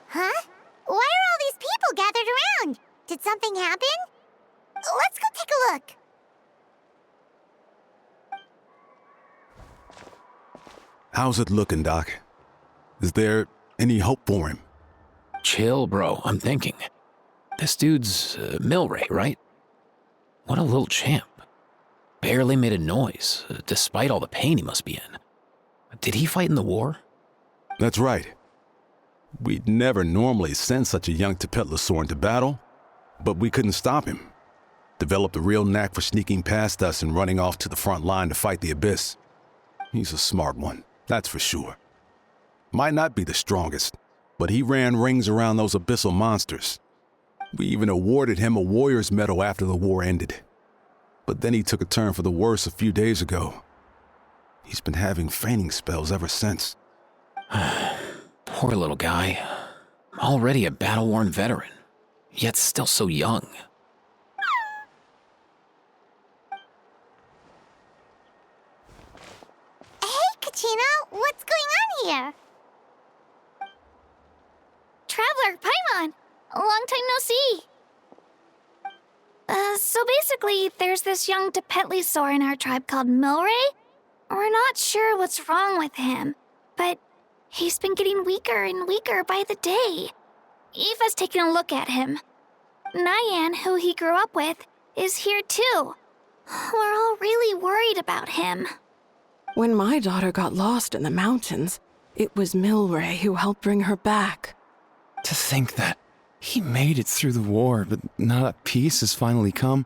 Huh? Why are all these people gathered around? Did something happen? Let's go take a look. How's it looking, Doc? Is there any hope for him? Chill, bro. I'm thinking. This dude's Milray, right? What a little champ. Barely made a noise, despite all the pain he must be in. Did he fight in the war? That's right. We'd never normally send such a young Tepetlasaur into battle, but we couldn't stop him. Developed a real knack for sneaking past us and running off to the front line to fight the Abyss. He's a smart one, that's for sure. Might not be the strongest, but he ran rings around those abyssal monsters. We even awarded him a Warrior's Medal after the war ended. But then he took a turn for the worse a few days ago. He's been having fainting spells ever since. Poor little guy. Already a battle-worn veteran, yet still so young. Hey, Kachina, what's going on here? Traveler, Paimon! Long time no see! So basically, there's this young Tepetlasaur in our tribe called Milray. We're not sure what's wrong with him, but he's been getting weaker and weaker by the day. Eva's taking a look at him. Nyan, who he grew up with, is here too. We're all really worried about him. When my daughter got lost in the mountains, it was Milray who helped bring her back. To think that he made it through the war, but now that peace has finally come.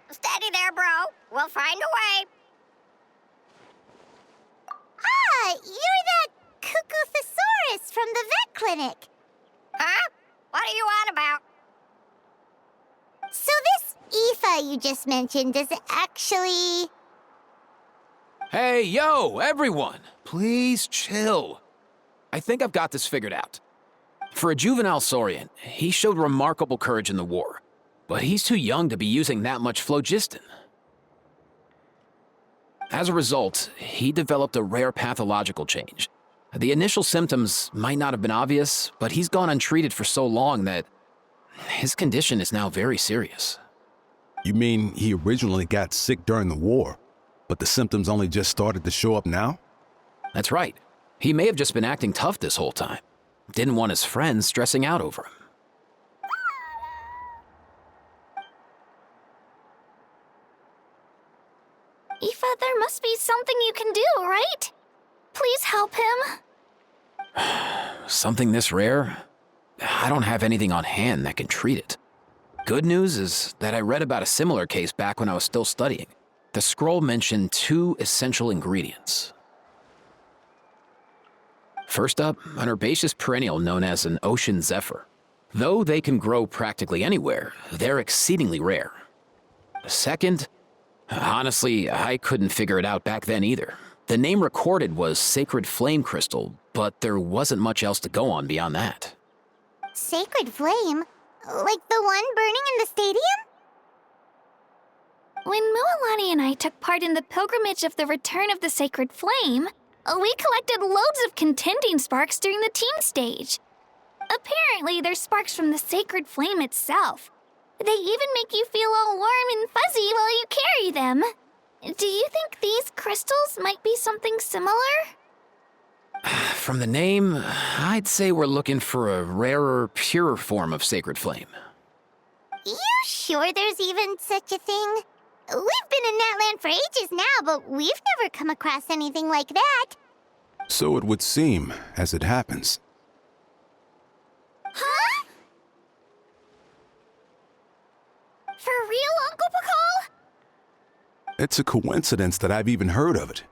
Steady there, bro. We'll find a way. Ah, you're that Cuckoo-thesaurus from the vet clinic. Huh? What are you on about? So this Aoife you just mentioned, does it actually... Hey, yo, everyone! Please chill. I think I've got this figured out. For a juvenile Saurian, he showed remarkable courage in the war, but he's too young to be using that much phlogiston. As a result, he developed a rare pathological change. The initial symptoms might not have been obvious, but he's gone untreated for so long that his condition is now very serious. You mean he originally got sick during the war, but the symptoms only just started to show up now? That's right. He may have just been acting tough this whole time. Didn't want his friends stressing out over him. Aoife, there must be something you can do, right? Please help him. Something this rare? I don't have anything on hand that can treat it. Good news is that I read about a similar case back when I was still studying. The scroll mentioned 2 essential ingredients. First up, an herbaceous perennial known as an ocean zephyr. Though they can grow practically anywhere, they're exceedingly rare. Second, honestly, I couldn't figure it out back then either. The name recorded was Sacred Flame Crystal, but there wasn't much else to go on beyond that. Sacred flame? Like the one burning in the stadium? When Mualani and I took part in the pilgrimage of the Return of the Sacred Flame, we collected loads of contending sparks during the team stage. Apparently, they're sparks from the sacred flame itself. They even make you feel all warm and fuzzy while you carry them. Do you think these crystals might be something similar? From the name, I'd say we're looking for a rarer, purer form of sacred flame. You sure there's even such a thing? We've been in Natlan for ages now, but we've never come across anything like that. So it would seem, as it happens. Huh? For real, Uncle Pakal? It's a coincidence that I've even heard of it.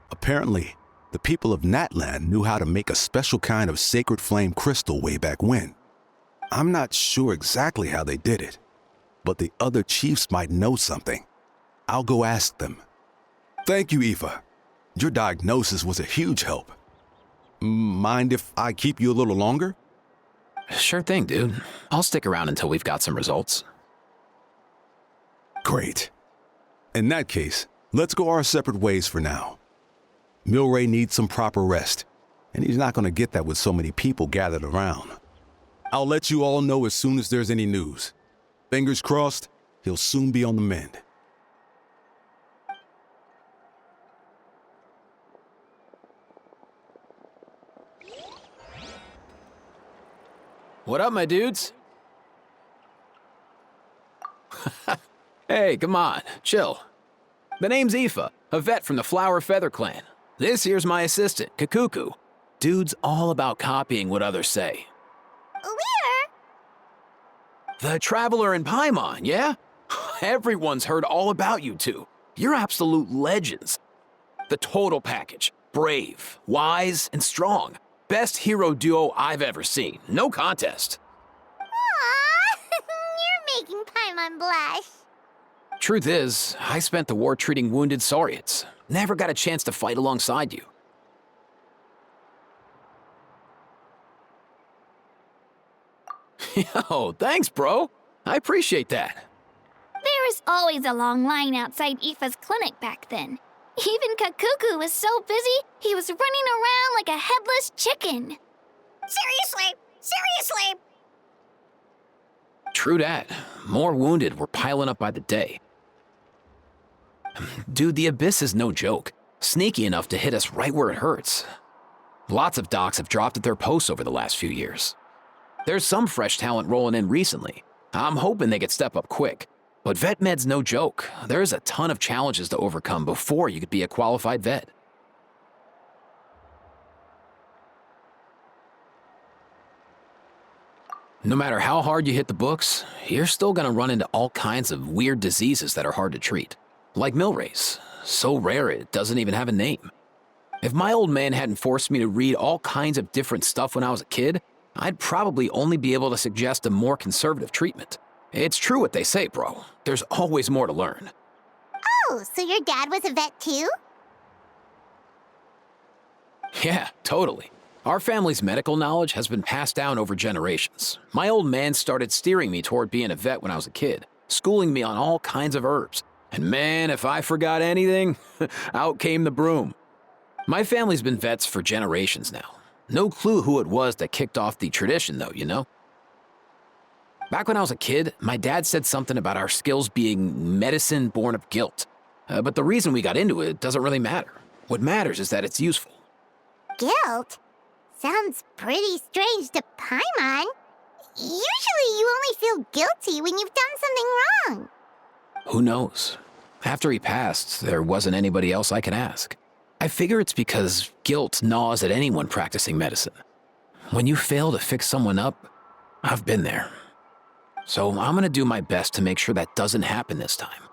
Apparently, the people of Natlan knew how to make a special kind of sacred flame crystal way back when. I'm not sure exactly how they did it, but the other chiefs might know something. I'll go ask them. Thank you, Aoife. Your diagnosis was a huge help. Mind if I keep you a little longer? Sure thing, dude. I'll stick around until we've got some results. Great. In that case, let's go our separate ways for now. Milray needs some proper rest. and he's not going to get that with so many people gathered around. I'll let you all know as soon as there's any news. Fingers crossed, he'll soon be on the mend. What up, my dudes? Hey, come on, chill. The name's Aoife, a vet from the Flower Feather clan. This here's my assistant, Kakuku. Dude's all about copying what others say. We're... The Traveler in Paimon, yeah? Everyone's heard all about you two. You're absolute legends. The total package. Brave, wise, and strong. Best hero duo I've ever seen. No contest. Aww, you're making Paimon blush. Truth is, I spent the war treating wounded Saurians. Never got a chance to fight alongside you. Yo, thanks, bro. I appreciate that. There was always a long line outside Aoife's clinic back then. Even Kakuku was so busy, he was running around like a headless chicken. Seriously! True dat. More wounded were piling up by the day. Dude, the Abyss is no joke. Sneaky enough to hit us right where it hurts. Lots of docs have dropped at their posts over the last few years. There's some fresh talent rolling in recently. I'm hoping they could step up quick. But vet med's no joke. There's a ton of challenges to overcome before you could be a qualified vet. No matter how hard you hit the books, you're still gonna run into all kinds of weird diseases that are hard to treat. Like Milray's, so rare it doesn't even have a name. If my old man hadn't forced me to read all kinds of different stuff when I was a kid, I'd probably only be able to suggest a more conservative treatment. It's true what they say, bro. There's always more to learn. Oh, so your dad was a vet too? Yeah, totally. Our family's medical knowledge has been passed down over generations. My old man started steering me toward being a vet when I was a kid, schooling me on all kinds of herbs. And man, if I forgot anything, out came the broom. My family's been vets for generations now. No clue who it was that kicked off the tradition, though, you know? Back when I was a kid, my dad said something about our skills being medicine born of guilt. But the reason we got into it doesn't really matter. What matters is that it's useful. Guilt? Sounds pretty strange to Paimon. Usually you only feel guilty when you've done something wrong. Who knows? After he passed, there wasn't anybody else I could ask. I figure it's because guilt gnaws at anyone practicing medicine. When you fail to fix someone up, I've been there. So I'm gonna do my best to make sure that doesn't happen this time.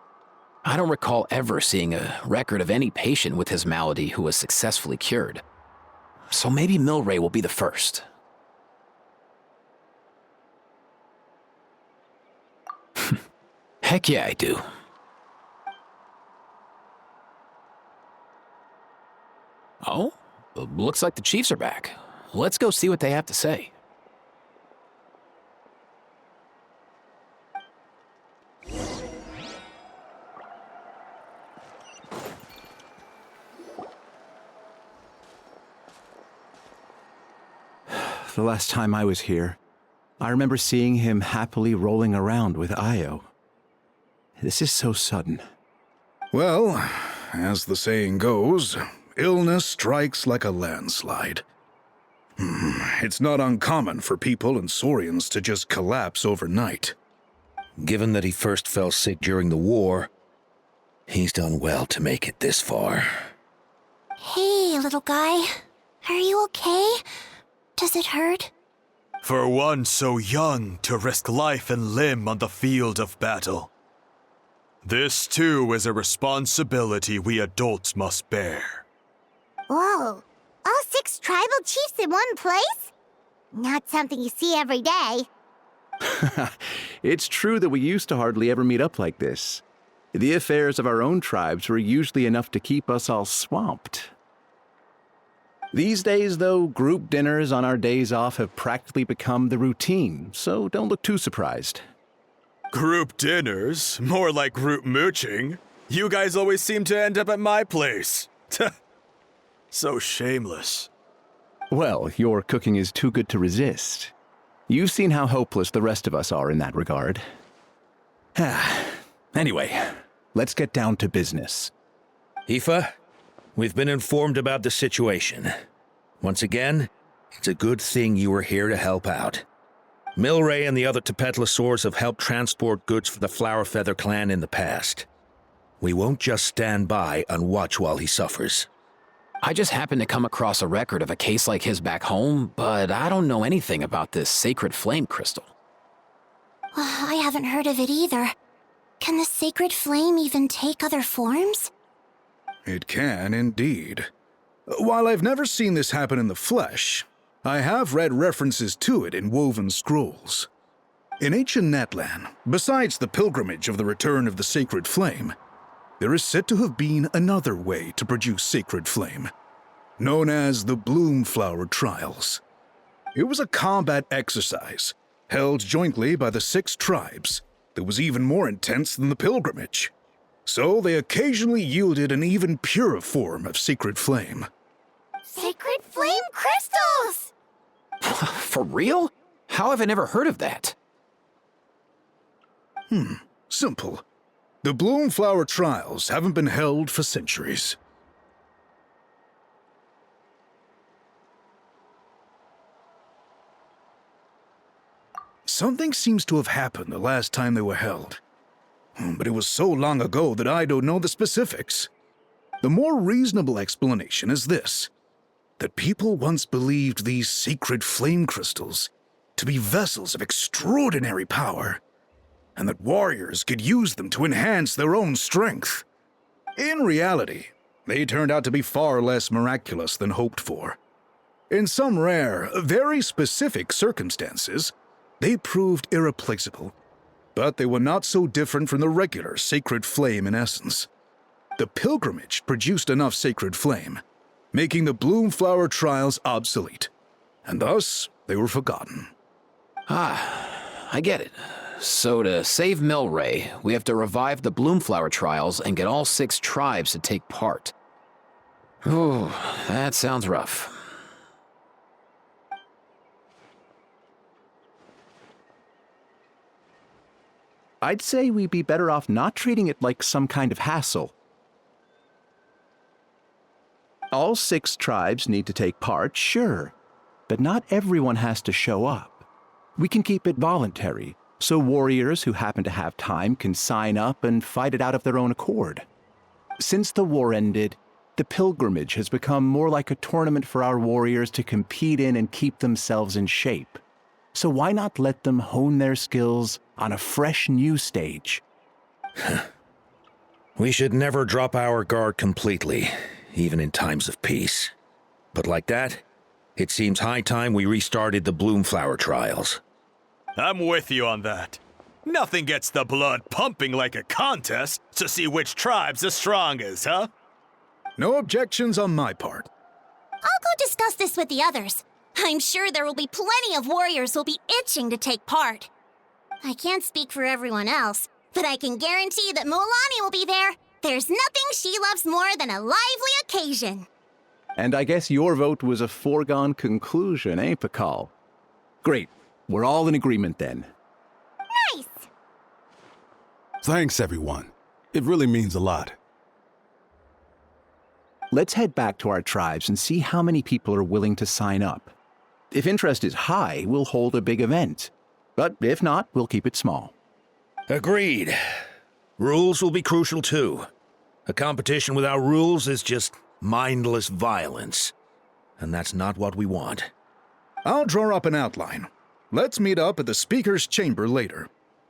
I don't recall ever seeing a record of any patient with his malady who was successfully cured. So maybe Milray will be the first. Heck yeah, I do. Oh, looks like the Chiefs are back. Let's go see what they have to say. The last time I was here, I remember seeing him happily rolling around with Io. This is so sudden. Well, as the saying goes, illness strikes like a landslide. It's not uncommon for people and Saurians to just collapse overnight. Given that he first fell sick during the war, he's done well to make it this far. Hey, little guy. Are you okay? Does it hurt? For one so young to risk life and limb on the field of battle. This too is a responsibility we adults must bear. Whoa, all 6 tribal chiefs in one place? Not something you see every day. It's true that we used to hardly ever meet up like this. The affairs of our own tribes were usually enough to keep us all swamped. These days, though, group dinners on our days off have practically become the routine, so don't look too surprised. Group dinners? More like group mooching. You guys always seem to end up at my place. So shameless. Well, your cooking is too good to resist. You've seen how hopeless the rest of us are in that regard. Anyway, let's get down to business. Aoife, we've been informed about the situation. Once again, it's a good thing you were here to help out. Milray and the other Tepetlosaurs have helped transport goods for the Flowerfeather clan in the past. We won't just stand by and watch while he suffers. I just happened to come across a record of a case like his back home, but I don't know anything about this sacred flame crystal. I haven't heard of it either. Can the sacred flame even take other forms? It can, indeed. While I've never seen this happen in the flesh, I have read references to it in woven scrolls. In ancient Natlan, besides the pilgrimage of the return of the sacred flame, there is said to have been another way to produce sacred flame, known as the Bloomflower Trials. It was a combat exercise, held jointly by the 6 tribes, that was even more intense than the pilgrimage. So they occasionally yielded an even purer form of sacred flame. Sacred flame crystals! For real? How have I never heard of that? Simple. The Bloomflower Trials haven't been held for centuries. Something seems to have happened the last time they were held. But it was so long ago that I don't know the specifics. The more reasonable explanation is this: that people once believed these sacred flame crystals to be vessels of extraordinary power, and that warriors could use them to enhance their own strength. In reality, they turned out to be far less miraculous than hoped for. In some rare, very specific circumstances, they proved irreplaceable, but they were not so different from the regular sacred flame in essence. The pilgrimage produced enough sacred flame, making the Bloomflower Trials obsolete, and thus they were forgotten. I get it. So to save Milray, we have to revive the Bloomflower Trials and get all 6 tribes to take part. Ooh, that sounds rough. I'd say we'd be better off not treating it like some kind of hassle. All 6 tribes need to take part, sure, but not everyone has to show up. We can keep it voluntary, so warriors who happen to have time can sign up and fight it out of their own accord. Since the war ended, the pilgrimage has become more like a tournament for our warriors to compete in and keep themselves in shape. So why not let them hone their skills on a fresh new stage? We should never drop our guard completely, even in times of peace. But like that, it seems high time we restarted the Bloomflower Trials. I'm with you on that. Nothing gets the blood pumping like a contest to see which tribe's the strongest, huh? No objections on my part. I'll go discuss this with the others. I'm sure there will be plenty of warriors who'll be itching to take part. I can't speak for everyone else, but I can guarantee that Mualani will be there. There's nothing she loves more than a lively occasion. And I guess your vote was a foregone conclusion, eh, Pakal? Great. We're all in agreement then. Nice! Thanks, everyone. It really means a lot. Let's head back to our tribes and see how many people are willing to sign up. If interest is high, we'll hold a big event. But if not, we'll keep it small. Agreed. Rules will be crucial too. A competition without rules is just mindless violence. And that's not what we want. I'll draw up an outline. Let's meet up at the Speaker's Chamber later.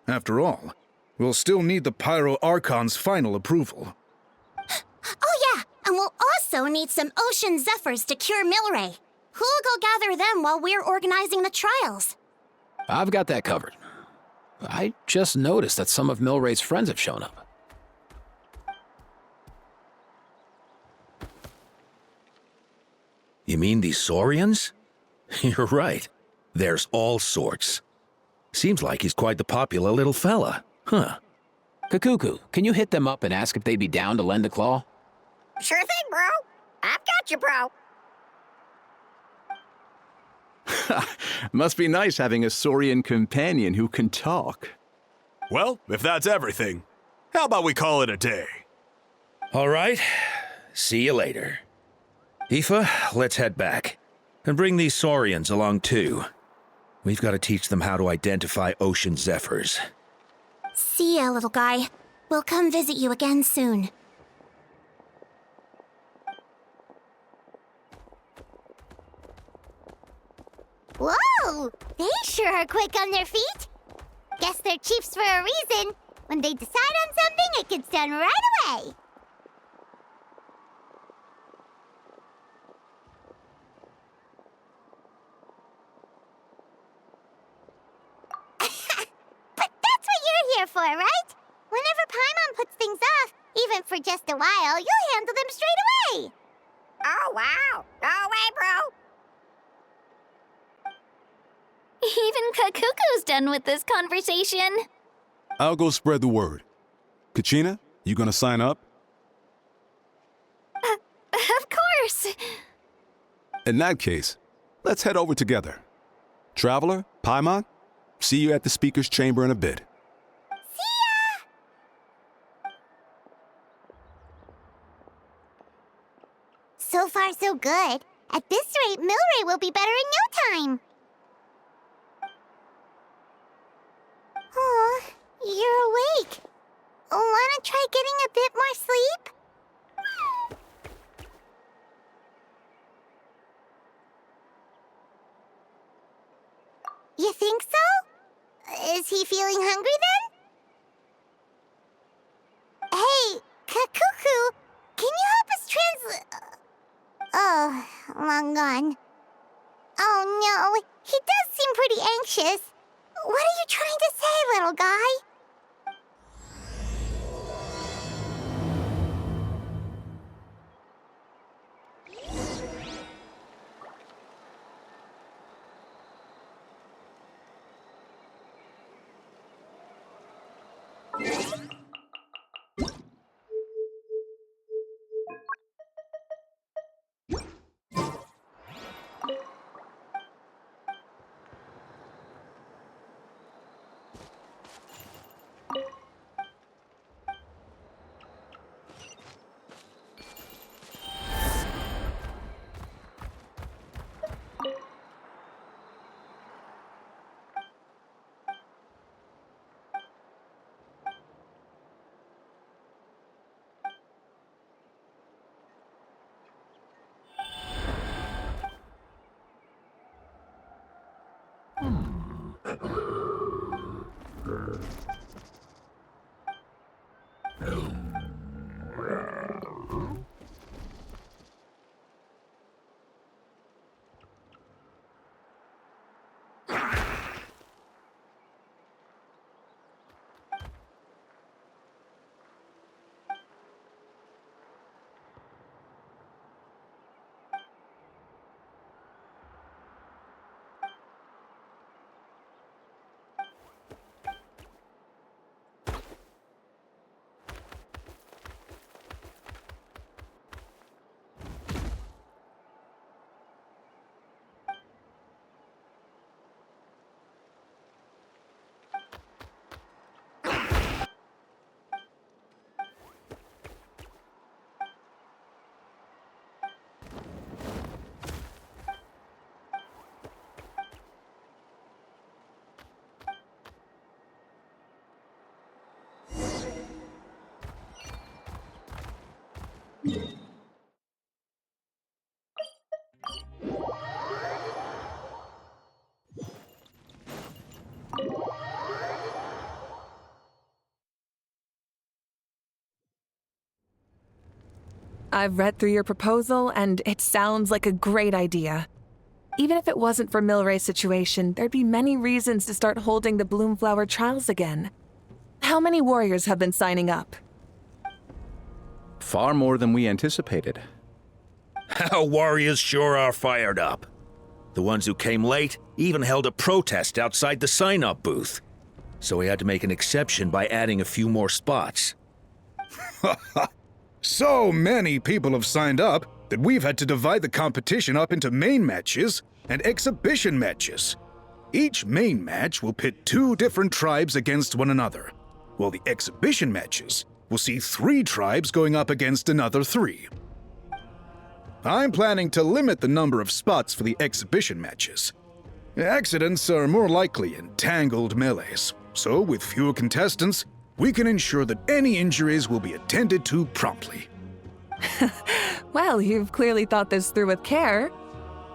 After all, we'll still need the Pyro Archon's final approval. Oh yeah, and we'll also need some Ocean Zephyrs to cure Milray. Who'll go gather them while we're organizing the trials? I've got that covered. I just noticed that some of Milray's friends have shown up. You mean these Saurians? You're right. There's all sorts. Seems like he's quite the popular little fella, huh? Kakuku, can you hit them up and ask if they'd be down to lend a claw? Sure thing, bro. I've got you, bro. Must be nice having a Saurian companion who can talk. Well, if that's everything, how about we call it a day? All right. See you later. Aoife, let's head back. And bring these Saurians along too. We've got to teach them how to identify ocean zephyrs. See ya, little guy. We'll come visit you again soon. Whoa! They sure are quick on their feet. Guess they're chiefs for a reason. When they decide on something, it gets done right away. But that's what you're here for, right? Whenever Paimon puts things off, even for just a while, you'll handle them straight away. Oh, wow. No way, bro. Even Kakuku's done with this conversation. I'll go spread the word. Kachina, you gonna sign up? Of course. In that case, let's head over together. Traveler, Paimon, see you at the speaker's chamber in a bit. So far, so good. At this rate, Milray will be better in no time. Oh, you're awake. Wanna try getting a bit more sleep? You think so? Is he feeling hungry then? Hey, Kakuku, can you help us translate? Oh, long gone. Oh no, he does seem pretty anxious. What are you trying to say, little guy? I've read through your proposal, and it sounds like a great idea. Even if it wasn't for Milray's situation, there'd be many reasons to start holding the Bloomflower trials again. How many warriors have been signing up? Far more than we anticipated. Our warriors sure are fired up. The ones who came late even held a protest outside the sign-up booth. So we had to make an exception by adding a few more spots. So many people have signed up, that we've had to divide the competition up into main matches and exhibition matches. Each main match will pit 2 different tribes against one another, while the exhibition matches will see 3 tribes going up against another 3. I'm planning to limit the number of spots for the exhibition matches. Accidents are more likely in tangled melees, so with fewer contestants, we can ensure that any injuries will be attended to promptly. Well, you've clearly thought this through with care.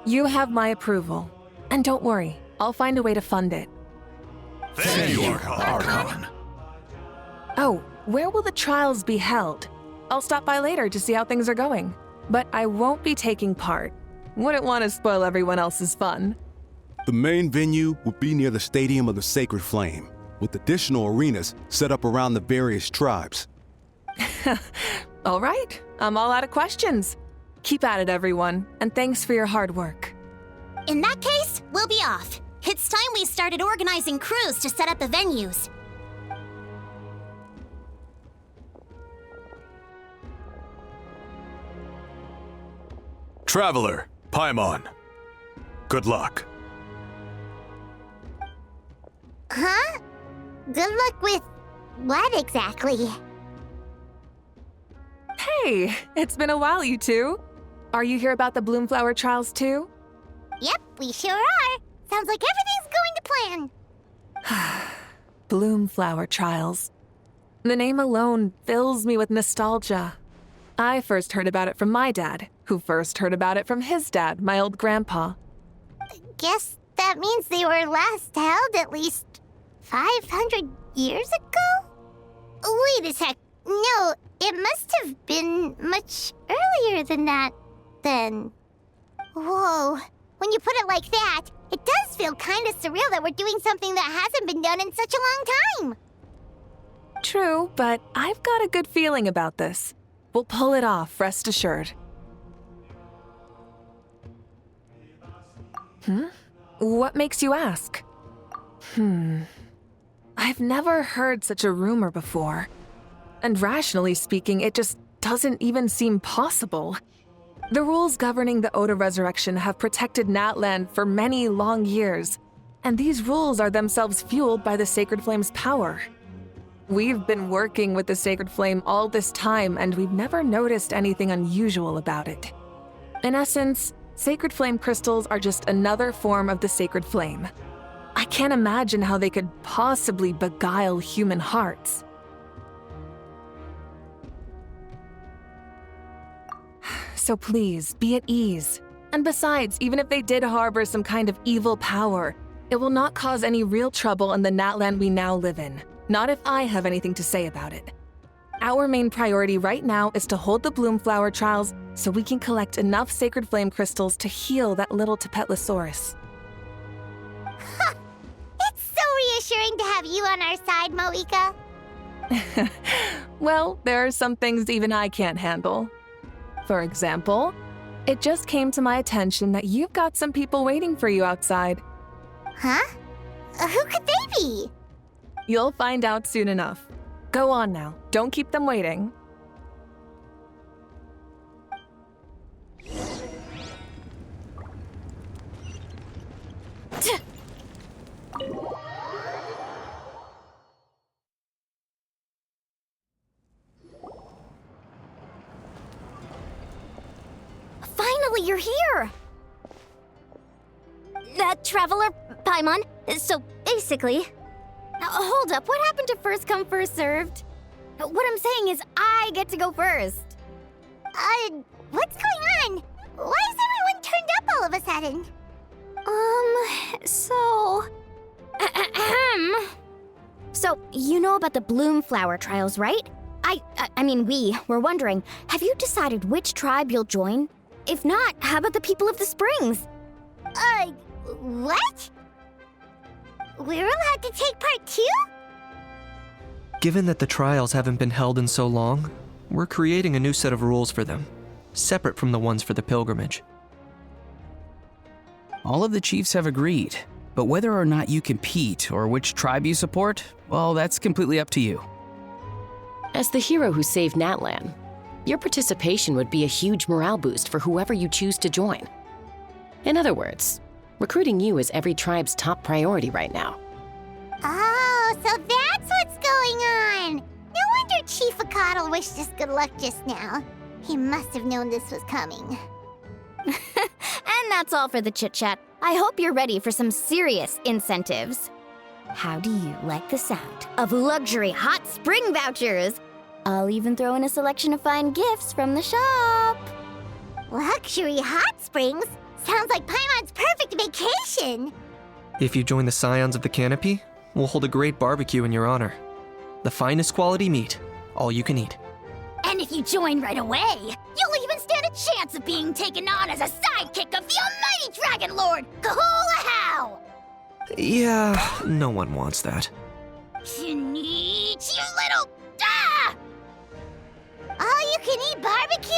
You have my approval. And don't worry, I'll find a way to fund it. Thank you, Archon. Oh, where will the trials be held? I'll stop by later to see how things are going. But I won't be taking part. Wouldn't want to spoil everyone else's fun. The main venue will be near the Stadium of the Sacred Flame, with additional arenas set up around the various tribes. All right, I'm all out of questions. Keep at it, everyone, and thanks for your hard work. In that case, we'll be off. It's time we started organizing crews to set up the venues. Traveler, Paimon. Good luck. Huh? Good luck with what exactly? Hey, it's been a while, you two. Are you here about the Bloomflower trials too? Yep, we sure are. Sounds like everything's going to plan. Bloomflower trials. The name alone fills me with nostalgia. I first heard about it from my dad, who first heard about it from his dad, my old grandpa. Guess that means they were last held at least 500 years ago? Wait a sec. No, it must have been much earlier than that, then. Whoa. When you put it like that, it does feel kind of surreal that we're doing something that hasn't been done in such a long time. True, but I've got a good feeling about this. We'll pull it off, rest assured. What makes you ask? I've never heard such a rumor before. And rationally speaking, it just doesn't even seem possible. The rules governing the Oda resurrection have protected Natlan for many long years, and these rules are themselves fueled by the Sacred Flame's power. We've been working with the Sacred Flame all this time, and we've never noticed anything unusual about it. In essence, Sacred Flame crystals are just another form of the Sacred Flame. I can't imagine how they could possibly beguile human hearts. So please, be at ease. And besides, even if they did harbor some kind of evil power, it will not cause any real trouble in the Natlan we now live in. Not if I have anything to say about it. Our main priority right now is to hold the Bloomflower trials so we can collect enough Sacred Flame crystals to heal that little Tapetlosaurus. It's so reassuring to have you on our side, Moika. Well, there are some things even I can't handle. For example, it just came to my attention that you've got some people waiting for you outside. Huh? Who could they be? You'll find out soon enough. Go on now. Don't keep them waiting. Finally, you're here! Traveler, Paimon, so basically... hold up, what happened to first come, first served? What I'm saying is I get to go first. What's going on? Why is everyone turned up all of a sudden? So, you know about the Bloomflower trials, right? I mean, we're wondering, have you decided which tribe you'll join? If not, how about the people of the Springs? What? We're allowed to take part too? Given that the trials haven't been held in so long, we're creating a new set of rules for them, separate from the ones for the pilgrimage. All of the chiefs have agreed, but whether or not you compete or which tribe you support, well, that's completely up to you. As the hero who saved Natlan, Your participation would be a huge morale boost for whoever you choose to join. In other words, recruiting you is every tribe's top priority right now. Oh, so that's what's going on! No wonder Chief Akatl wished us good luck just now. He must have known this was coming. And that's all for the chit-chat. I hope you're ready for some serious incentives. How do you like the sound of luxury hot spring vouchers? I'll even throw in a selection of fine gifts from the shop. Luxury hot springs? Sounds like Paimon's perfect vacation! If you join the Scions of the Canopy, we'll hold a great barbecue in your honor. The finest quality meat, all you can eat. And if you join right away, you'll even stand a chance of being taken on as a sidekick of the almighty Dragon Lord, Kahula-How! Yeah, no one wants that. You little... Ah! All-you-can-eat barbecue?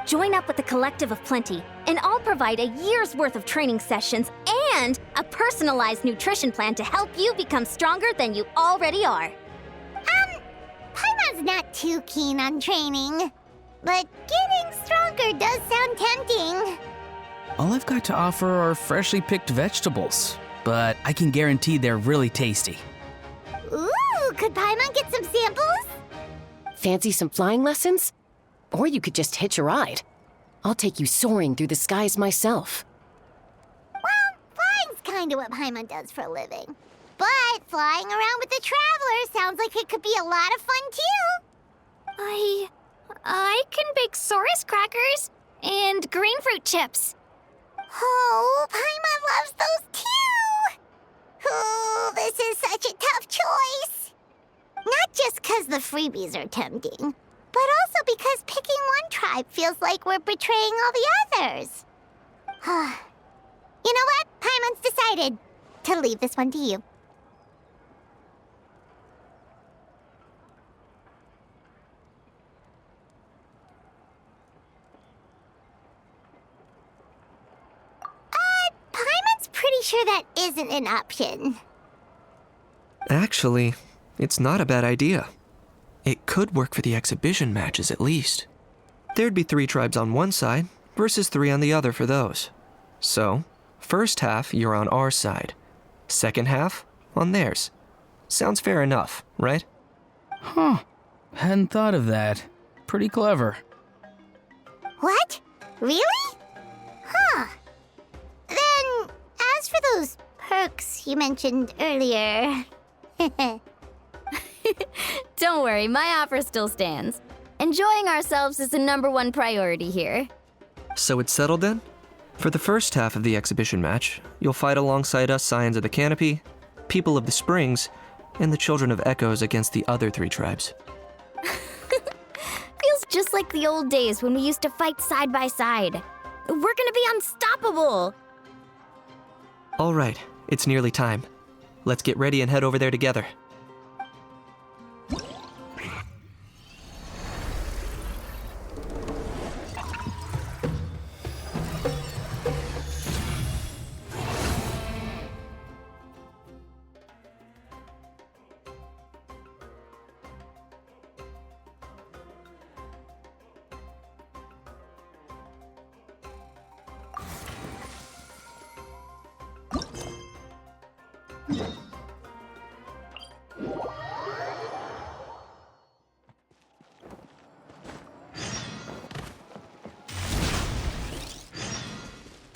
Join up with the Collective of Plenty, and I'll provide a year's worth of training sessions and a personalized nutrition plan to help you become stronger than you already are. Paimon's not too keen on training, but getting stronger does sound tempting. All I've got to offer are freshly picked vegetables, but I can guarantee they're really tasty. Ooh, could Paimon get some samples? Fancy some flying lessons? Or you could just hitch a ride. I'll take you soaring through the skies myself. Well, flying's kinda what Paimon does for a living. But flying around with the Traveler sounds like it could be a lot of fun, too. I can bake Saurus crackers and green fruit chips. Oh, Paimon loves those, too! Oh, this is such a tough choice. Not just because the freebies are tempting, but also because picking one tribe feels like we're betraying all the others. You know what? Paimon's decided to leave this one to you. Paimon's pretty sure that isn't an option. Actually, it's not a bad idea. It could work for the exhibition matches at least. There'd be 3 tribes on one side versus 3 on the other for those. So, first half you're on our side. Second half on theirs. Sounds fair enough, right? Huh. Hadn't thought of that. Pretty clever. What? Really? Huh. Then, as for those perks you mentioned earlier... Don't worry, my offer still stands. Enjoying ourselves is the #1 priority here. So it's settled then? For the first half of the exhibition match, you'll fight alongside us Scions of the Canopy, People of the Springs, and the Children of Echoes against the other 3 tribes. Feels just like the old days when we used to fight side by side. We're gonna be unstoppable! All right, it's nearly time. Let's get ready and head over there together.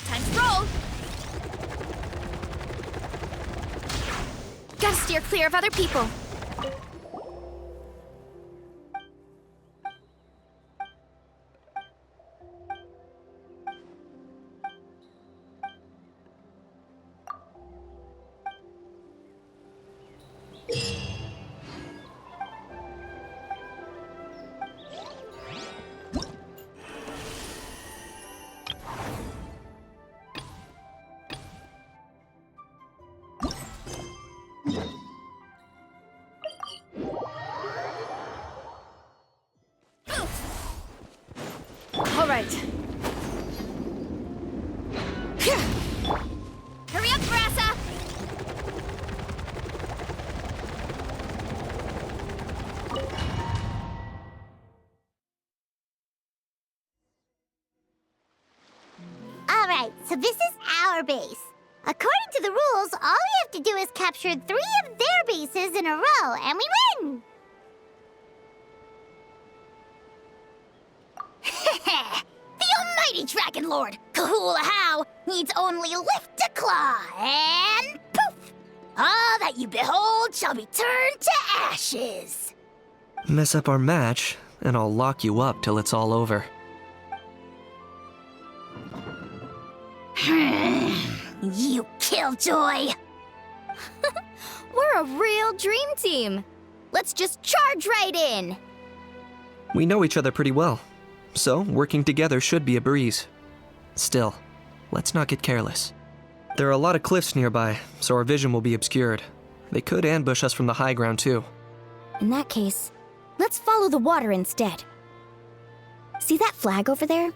Time to roll! Gotta steer clear of other people. All right. Hurry up, Grassa! Alright, so this is our base. According to the rules, all we have to do is capture 3 of their bases in a row, and we win! The almighty Dragon Lord, Kahula needs only lift a claw, and poof! All that you behold shall be turned to ashes. Mess up our match, and I'll lock you up till it's all over. You killjoy! We're a real dream team. Let's just charge right in. We know each other pretty well, so working together should be a breeze. Still, let's not get careless. There are a lot of cliffs nearby, so our vision will be obscured. They could ambush us from the high ground too. In that case, let's follow the water instead. See that flag over there?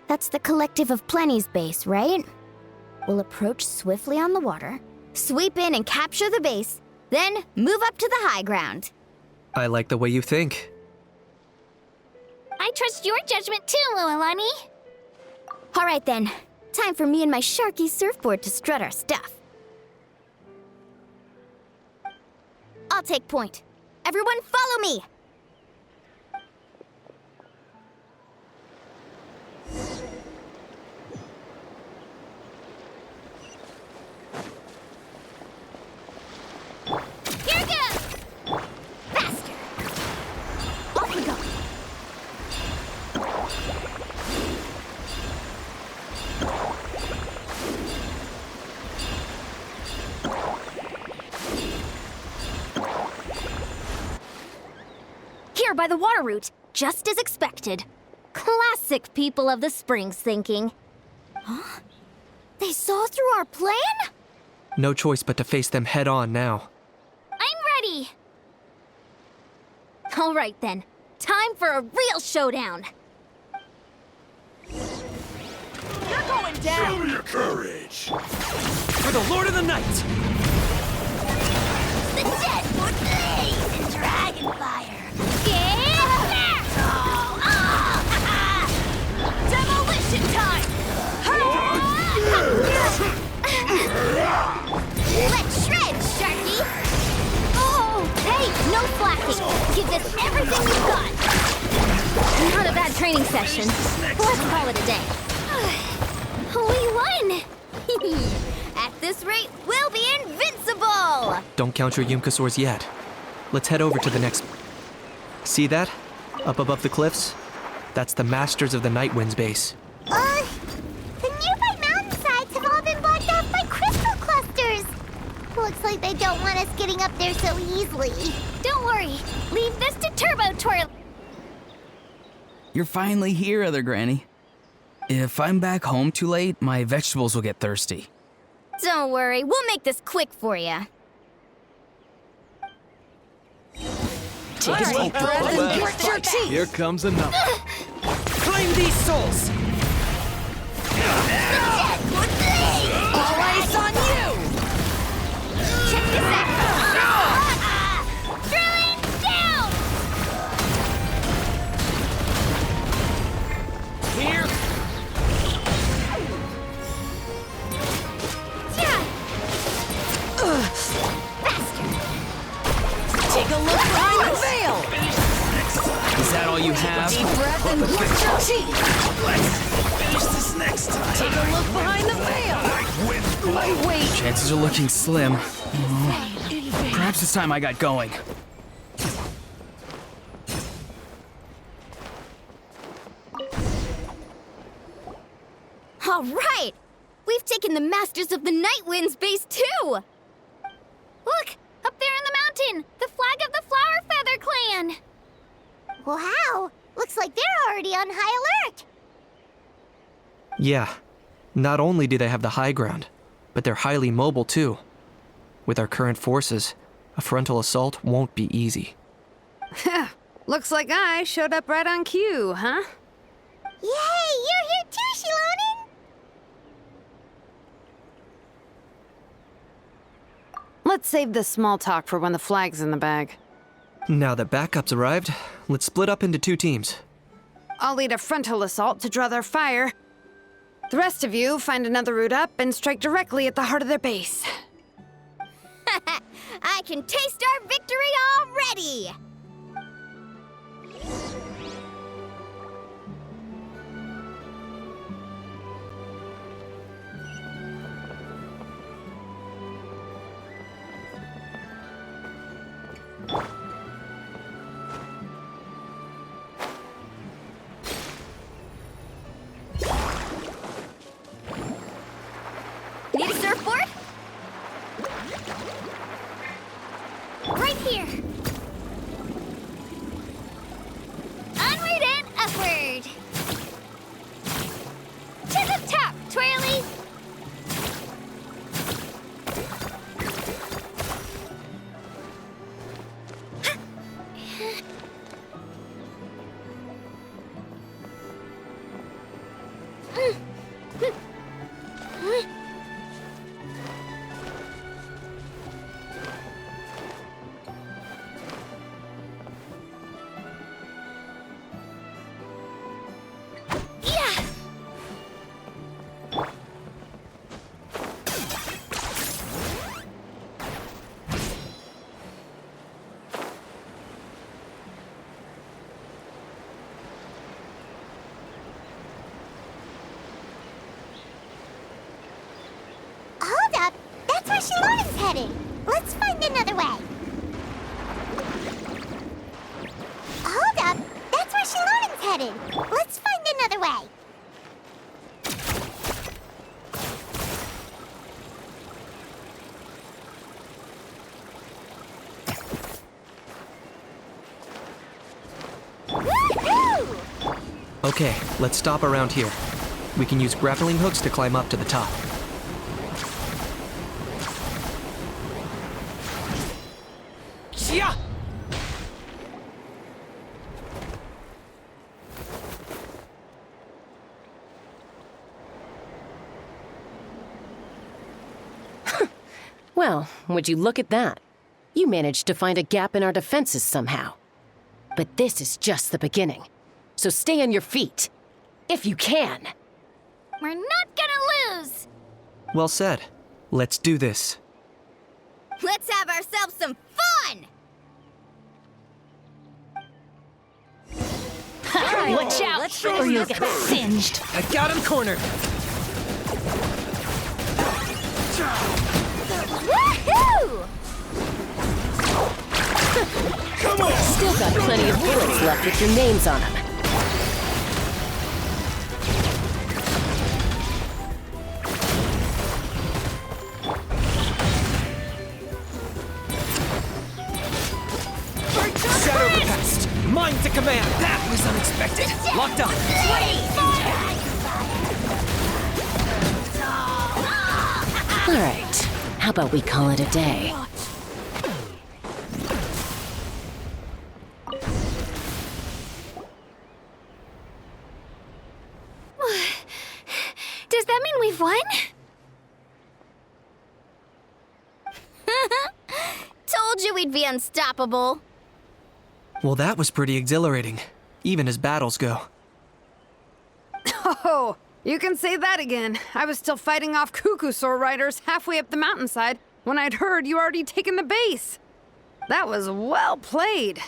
That's the Collective of Plenty's base, right? We'll approach swiftly on the water, sweep in and capture the base, then move up to the high ground. I like the way you think. I trust your judgment too, Mualani. All right then, time for me and my Sharky surfboard to strut our stuff. I'll take point. Everyone follow me! Here goes! Faster! Off we go! Here by the water route, just as expected. Classic people of the Springs thinking. Huh? They saw through our plan? No choice but to face them head on now. I'm ready! All right then, time for a real showdown. You're going down! Show your courage! For the Lord of the Night! The dead would blaze in dragon fire! Get back! Demolition time! Let's shred, Sharky! Oh, hey, no flacking! Give this everything you've got! Not a bad training session. Let's call it a day. We won! At this rate, we'll be invincible! Don't count your Yumkasaurs yet. Let's head over to the next... See that? Up above the cliffs? That's the Masters of the Night Wind's base. The nearby mountainsides have all been blocked off by crystal clusters. Looks like they don't want us getting up there so easily. Don't worry. Leave this to Turbo Twirl. You're finally here, Other Granny. If I'm back home too late, my vegetables will get thirsty. Don't worry, we'll make this quick for you. Take his deep breath and get your teeth. Here comes another. Claim these souls! All eyes on you! Check this out! Drilling down! Here! Faster! Take a look behind the veil! Is that all you have? Deep breath and grit your teeth! Let's finish this next time. Take a look behind the veil! Wait! Chances are looking slim. Perhaps it's time I got going. All right! We've taken the Masters of the Night Wind's base too! Look! Up there in the mountain! The flag of the Flower Feather Clan! Wow! Looks like they're already on high alert. Yeah. Not only do they have the high ground, but they're highly mobile too. With our current forces, a frontal assault won't be easy. Looks like I showed up right on cue, huh? Yay! You're here too, Shilonin! Let's save this small talk for when the flag's in the bag. Now that backup's arrived, let's split up into 2 teams. I'll lead a frontal assault to draw their fire. The rest of you find another route up and strike directly at the heart of their base. I can taste our victory already! Need a surfboard? Right here. Onward and upward. To the top, Twirly. Hold up! That's where Shalona's heading! Let's find another way! Hold up! That's where Shalona's heading! Let's find another way! Woohoo! Okay, let's stop around here. We can use grappling hooks to climb up to the top. Yeah! Well, would you look at that? You managed to find a gap in our defenses somehow. But this is just the beginning. So stay on your feet. If you can. We're not gonna lose! Well said. Let's do this. Let's have ourselves some fun! Watch out, or you'll get singed. I got him cornered. Woohoo! Come on! Still got plenty of bullets left with your names on them. Shadow Pest! Mine to command! That was unexpected! Locked on! Alright, how about we call it a day? Does that mean we've won? Told you we'd be unstoppable. Well, that was pretty exhilarating, even as battles go. Oh, you can say that again. I was still fighting off Cuckoosaur riders halfway up the mountainside when I'd heard you already taken the base. That was well played.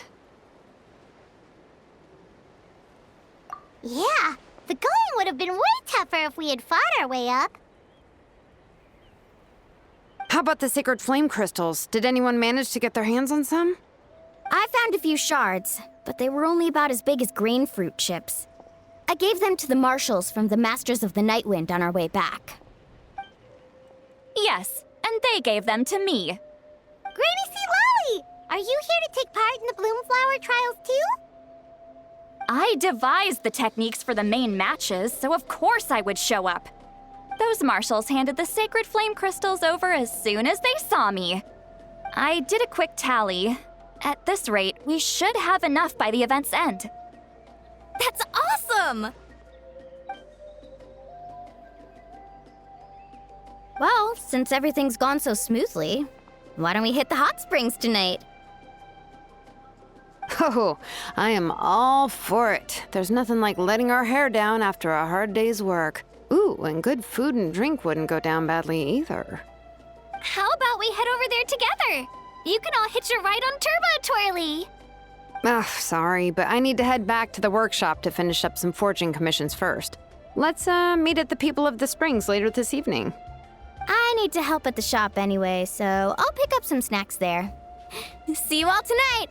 Yeah, the going would have been way tougher if we had fought our way up. How about the sacred flame crystals? Did anyone manage to get their hands on some? I found a few shards, but they were only about as big as grain fruit chips. I gave them to the marshals from the Masters of the Nightwind on our way back. Yes, and they gave them to me. Granny C. Lolly! Are you here to take part in the Bloomflower trials too? I devised the techniques for the main matches, so of course I would show up. Those marshals handed the sacred flame crystals over as soon as they saw me. I did a quick tally. At this rate, we should have enough by the event's end. That's awesome! Well, since everything's gone so smoothly, why don't we hit the hot springs tonight? Oh, I am all for it. There's nothing like letting our hair down after a hard day's work. Ooh, and good food and drink wouldn't go down badly either. How about we head over there together? You can all hitch a ride on Turbo Twirly. Ugh, sorry, but I need to head back to the workshop to finish up some forging commissions first. Let's meet at the People of the Springs later this evening. I need to help at the shop anyway, so I'll pick up some snacks there. See you all tonight!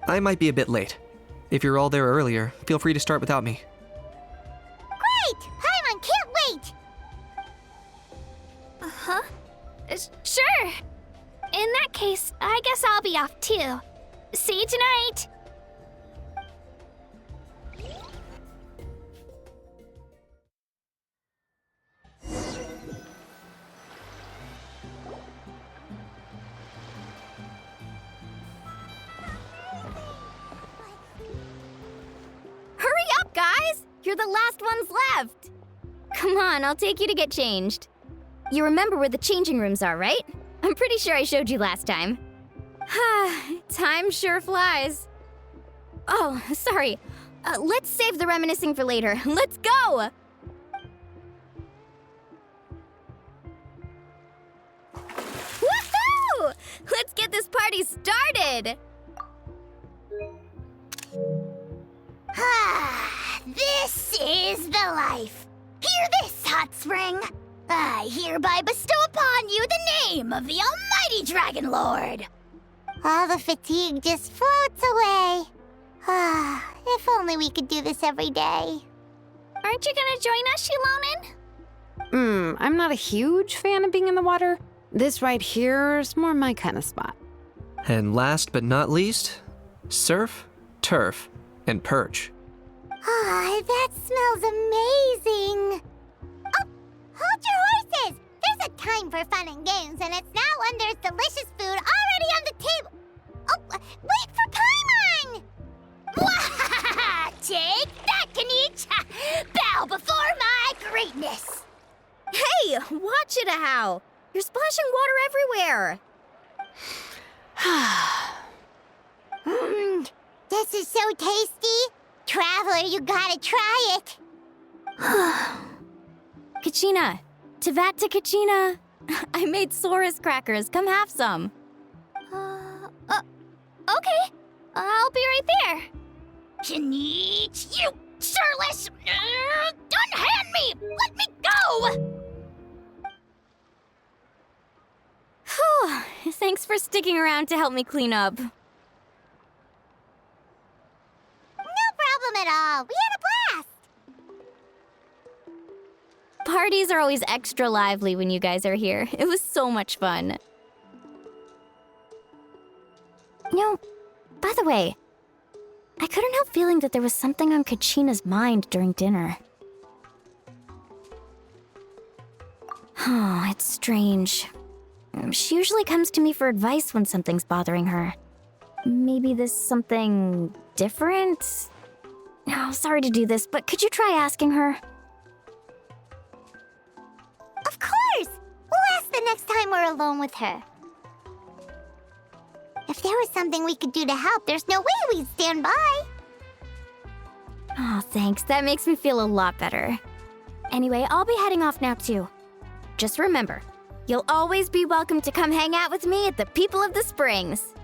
I might be a bit late. If you're all there earlier, feel free to start without me. Great! Paimon, can't wait! Uh-huh. Sure. In that case, I guess I'll be off too. See you tonight! Hurry up, guys! You're the last ones left! Come on, I'll take you to get changed. You remember where the changing rooms are, right? I'm pretty sure I showed you last time. Time sure flies. Oh, sorry. Let's save the reminiscing for later. Let's go! Woohoo! Let's get this party started! This is the life. Hear this, Hot Spring. I hereby bestow upon you the name of the Almighty Dragon Lord. All the fatigue just floats away. If only we could do this every day. Aren't you gonna join us, Shilonen? I'm not a huge fan of being in the water. This right here is more my kind of spot. And last but not least, surf, turf, and perch. That smells amazing. Oh, hold your horses. There's a time for fun and games, and it's now when there's delicious food already on the table. Oh, wait for Paimon! Take that, Kanich! Bow before my greatness! Hey, watch it, how! You're splashing water everywhere! This is so tasty! Traveler, you gotta try it! Kachina! Tevat to Kachina! I made Saurus crackers, come have some! Okay. I'll be right there. Kanich, you sureless! Unhand me! Let me go! Whew, thanks for sticking around to help me clean up. No problem at all. We had a blast. Parties are always extra lively when you guys are here. It was so much fun. You know, by the way, I couldn't help feeling that there was something on Kachina's mind during dinner. Oh, it's strange. She usually comes to me for advice when something's bothering her. Maybe this something different? Oh, sorry to do this, but could you try asking her? Of course! We'll ask the next time we're alone with her. If there was something we could do to help, there's no way we'd stand by. Oh, thanks. That makes me feel a lot better. Anyway, I'll be heading off now, too. Just remember, you'll always be welcome to come hang out with me at the People of the Springs.